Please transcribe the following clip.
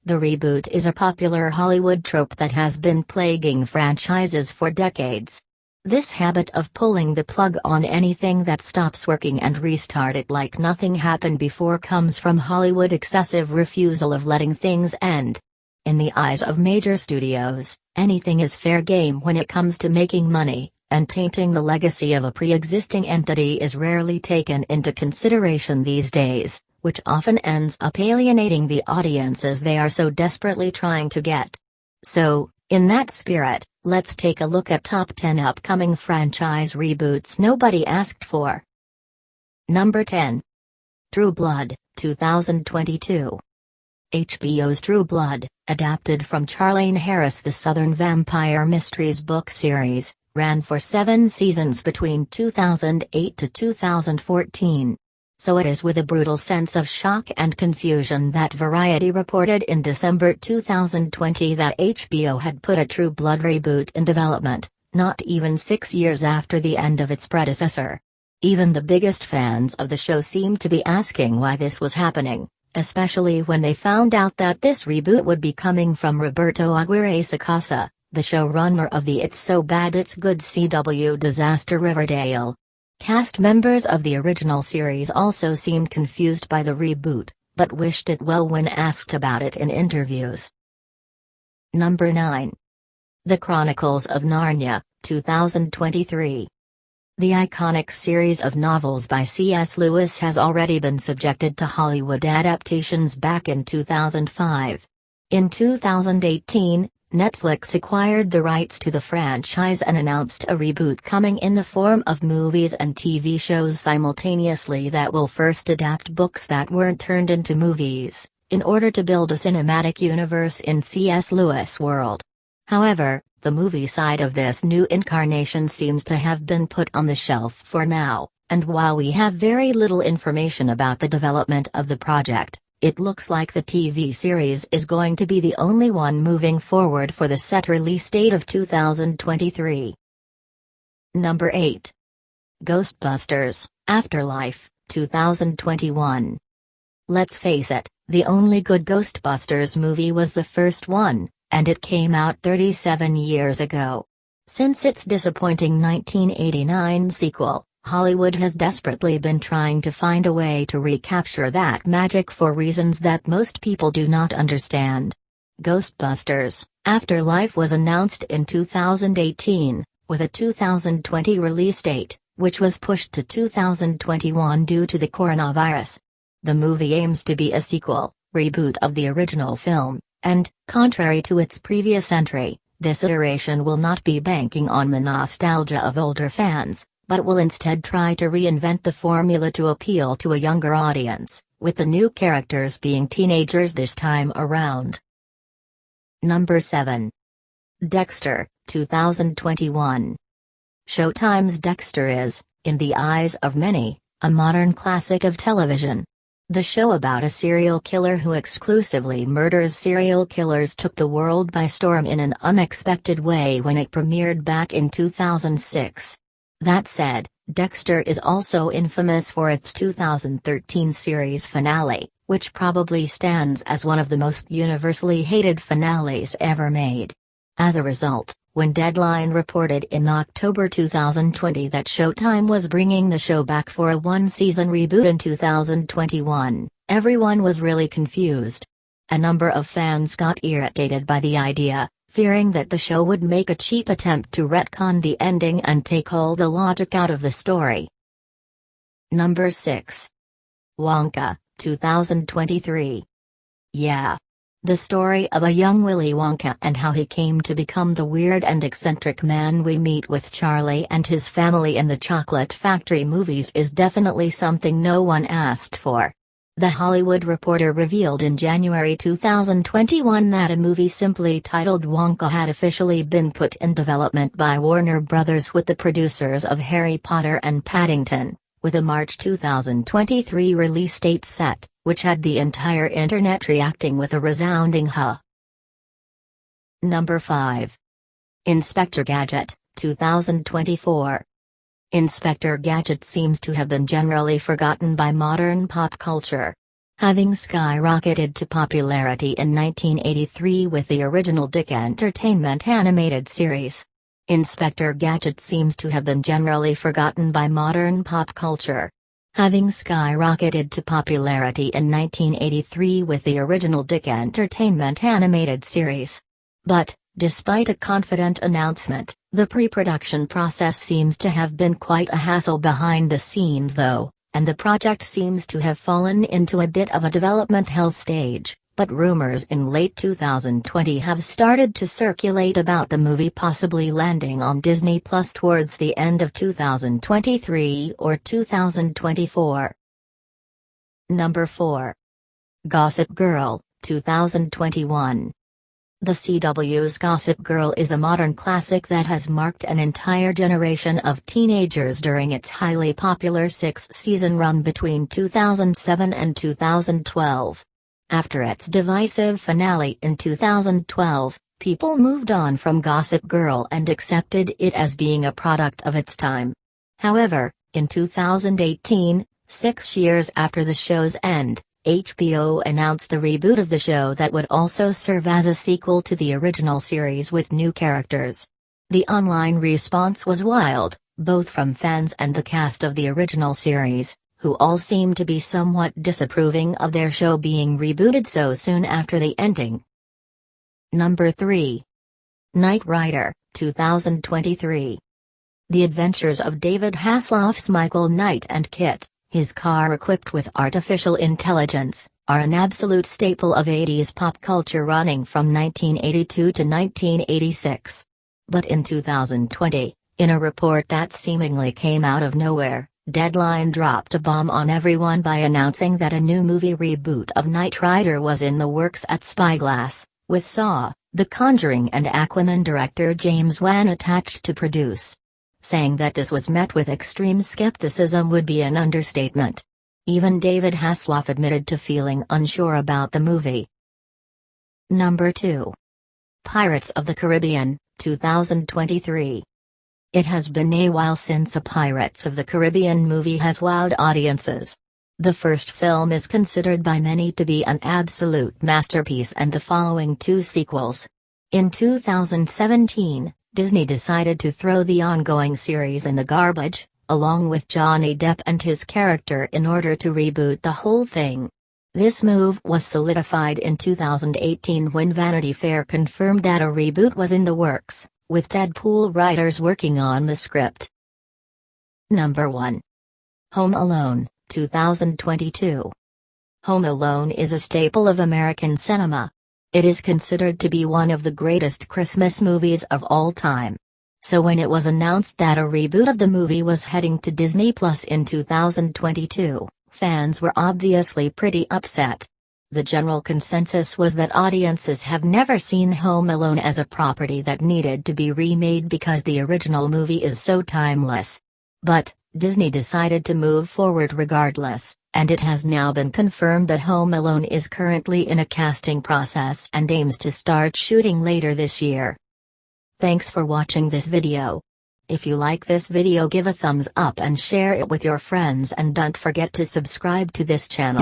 The reboot is a popular Hollywood trope that has been plaguing franchises for decades. This habit of pulling the plug on anything that stops working and restart it like nothing happened before comes from Hollywood's excessive refusal of letting things end. In the eyes of major studios, anything is fair game when it comes to making money, and tainting the legacy of a pre-existing entity is rarely taken into consideration these days, which often ends up alienating the audiences they are so desperately trying to get. So, in that spirit, let's take a look at top 10 upcoming franchise reboots nobody asked for. Number 10. True Blood, 2022. HBO's True Blood, adapted from Charlaine Harris' The Southern Vampire Mysteries book series, ran for 7 seasons between 2008 to 2014. So it is with a brutal sense of shock and confusion that Variety reported in December 2020 that HBO had put a True Blood reboot in development, not even 6 years after the end of its predecessor. Even the biggest fans of the show seemed to be asking why this was happening, especially when they found out that this reboot would be coming from Roberto Aguirre Sacasa, the showrunner of the It's So Bad It's Good CW disaster Riverdale. Cast members of the original series also seemed confused by the reboot, but wished it well when asked about it in interviews. Number 9. The Chronicles of Narnia, 2023. The iconic series of novels by C.S. Lewis has already been subjected to Hollywood adaptations back in 2005. In 2018, Netflix acquired the rights to the franchise and announced a reboot coming in the form of movies and TV shows simultaneously that will first adapt books that weren't turned into movies, in order to build a cinematic universe in C.S. Lewis' world. However, the movie side of this new incarnation seems to have been put on the shelf for now, and while we have very little information about the development of the project, it looks like the TV series is going to be the only one moving forward for the set release date of 2023. Number 8. Ghostbusters Afterlife, 2021. Let's face it, the only good Ghostbusters movie was the first one, and it came out 37 years ago. Since its disappointing 1989 sequel, Hollywood has desperately been trying to find a way to recapture that magic for reasons that most people do not understand. Ghostbusters Afterlife was announced in 2018, with a 2020 release date, which was pushed to 2021 due to the coronavirus. The movie aims to be a sequel, reboot of the original film, and, contrary to its previous entry, this iteration will not be banking on the nostalgia of older fans, but will instead try to reinvent the formula to appeal to a younger audience, with the new characters being teenagers this time around. Number 7. Dexter, 2021. Showtime's Dexter is, in the eyes of many, a modern classic of television. The show about a serial killer who exclusively murders serial killers took the world by storm in an unexpected way when it premiered back in 2006. That said, Dexter is also infamous for its 2013 series finale, which probably stands as one of the most universally hated finales ever made. As a result, when Deadline reported in October 2020 that Showtime was bringing the show back for a one-season reboot in 2021, everyone was really confused. A number of fans got irritated by the idea, fearing that the show would make a cheap attempt to retcon the ending and take all the logic out of the story. Number 6. Wonka, 2023. Yeah. The story of a young Willy Wonka and how he came to become the weird and eccentric man we meet with Charlie and his family in the Chocolate Factory movies is definitely something no one asked for. The Hollywood Reporter revealed in January 2021 that a movie simply titled Wonka had officially been put in development by Warner Brothers with the producers of Harry Potter and Paddington, with a March 2023 release date set, which had the entire internet reacting with a resounding huh. Number 5. Inspector Gadget, 2024. Inspector Gadget seems to have been generally forgotten by modern pop culture. Having skyrocketed to popularity in 1983 with the original Dick Entertainment animated series, Inspector Gadget seems to have been generally forgotten by modern pop culture. Having skyrocketed to popularity in 1983 with the original Dick Entertainment animated series. But, despite a confident announcement, the pre-production process seems to have been quite a hassle behind the scenes though, and the project seems to have fallen into a bit of a development hell stage. But rumors in late 2020 have started to circulate about the movie possibly landing on Disney Plus towards the end of 2023 or 2024. Number 4. Gossip Girl, 2021. The CW's Gossip Girl is a modern classic that has marked an entire generation of teenagers during its highly popular 6-season run between 2007 and 2012. After its divisive finale in 2012, people moved on from Gossip Girl and accepted it as being a product of its time. However, in 2018, 6 years after the show's end, HBO announced a reboot of the show that would also serve as a sequel to the original series with new characters. The online response was wild, both from fans and the cast of the original series, who all seem to be somewhat disapproving of their show being rebooted so soon after the ending. Number 3. Knight Rider, 2023. The adventures of David Hasselhoff's Michael Knight and Kit, his car equipped with artificial intelligence, are an absolute staple of 80s pop culture running from 1982 to 1986. But in 2020, in a report that seemingly came out of nowhere, Deadline dropped a bomb on everyone by announcing that a new movie reboot of Knight Rider was in the works at Spyglass, with Saw, The Conjuring and Aquaman director James Wan attached to produce. Saying that this was met with extreme skepticism would be an understatement. Even David Hasselhoff admitted to feeling unsure about the movie. Number 2. Pirates of the Caribbean, 2023. It has been a while since a Pirates of the Caribbean movie has wowed audiences. The first film is considered by many to be an absolute masterpiece, and the following 2 sequels. In 2017, Disney decided to throw the ongoing series in the garbage, along with Johnny Depp and his character, in order to reboot the whole thing. This move was solidified in 2018 when Vanity Fair confirmed that a reboot was in the works, with Deadpool writers working on the script. Number 1. Home Alone, 2022. Home Alone is a staple of American cinema. It is considered to be one of the greatest Christmas movies of all time. So when it was announced that a reboot of the movie was heading to Disney Plus in 2022, fans were obviously pretty upset. The general consensus was that audiences have never seen Home Alone as a property that needed to be remade because the original movie is so timeless. But Disney decided to move forward regardless, and it has now been confirmed that Home Alone is currently in a casting process and aims to start shooting later this year. Thanks for watching this video. If you like this video, give a thumbs up and share it with your friends, and don't forget to subscribe to this channel.